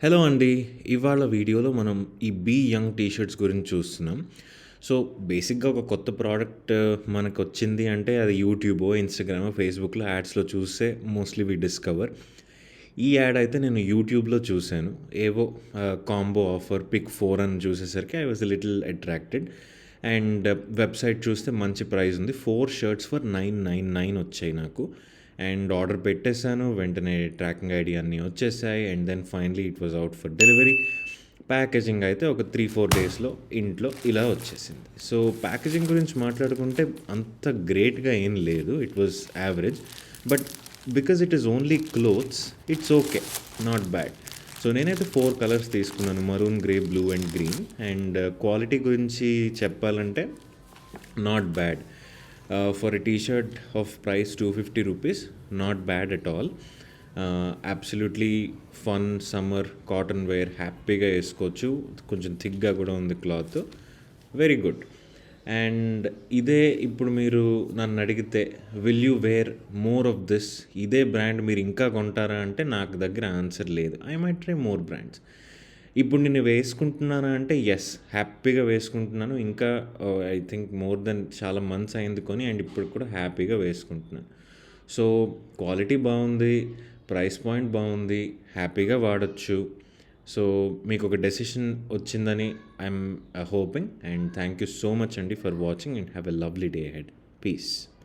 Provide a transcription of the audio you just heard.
Hello అండి. ఇవాళ వీడియోలో మనం ఈ బీ యంగ్ టీ షర్ట్స్ గురించి చూస్తున్నాం. సో, బేసిక్‌గా ఒక కొత్త ప్రోడక్ట్ మనకొచ్చింది అంటే అది యూట్యూబో, ఇన్‌స్టాగ్రామో, ఫేస్‌బుక్‌లో యాడ్స్‌లో చూస్తే మోస్ట్‌లీ వి డిస్కవర్. ఈ యాడ్ అయితే నేను యూట్యూబ్‌లో చూసాను. ఏవో కాంబో ఆఫర్ పిక్ 4 అని చూసేసరికి I was a little attracted. And website చూస్తే మంచి ప్రైస్ ఉంది. 4 షర్ట్స్ ఫర్ 999 వచ్చాయి నాకు. అండ్ ఆర్డర్ పెట్టేశాను. వెంటనే ట్రాకింగ్ ఐడీ అన్నీ వచ్చేసాయి. And then finally it was out for delivery. Packaging అయితే ఒక 3-4 డేస్‌లో ఇంట్లో ఇలా వచ్చేసింది. సో, ప్యాకేజింగ్ గురించి మాట్లాడుకుంటే అంత గ్రేట్‌గా ఏం లేదు. It was average. But because it is only clothes it's okay. Not bad. So, నేనైతే 4 కలర్స్ తీసుకున్నాను. Maroon, grey, blue and green. And quality గురించి చెప్పాలంటే not bad. For a T shirt of price 250 rupees, not bad at all. Absolutely fun summer cotton wear హ్యాపీగా వేసుకోవచ్చు. కొంచెం థిక్గా కూడా ఉంది క్లాత్. Very good. అండ్ ఇదే ఇప్పుడు మీరు నన్ను అడిగితే will you wear more of this, ఇదే బ్రాండ్ మీరు ఇంకా కొంటారా అంటే నాకు దగ్గర ఆన్సర్ లేదు. I might try more brands. ఇప్పుడు నేను వేసుకుంటున్నానా అంటే ఎస్, హ్యాపీగా వేసుకుంటున్నాను. ఇంకా ఐ థింక్ మోర్ దెన్ చాలా మంత్స్ అయింది కొని, అండ్ ఇప్పుడు కూడా హ్యాపీగా వేసుకుంటున్నాను. సో, క్వాలిటీ బాగుంది, ప్రైస్ పాయింట్ బాగుంది, హ్యాపీగా వాడచ్చు. సో, మీకు ఒక డెసిషన్ వచ్చిందని I'm hoping. And thank you so much అండి for watching and have a lovely day ahead. Piece.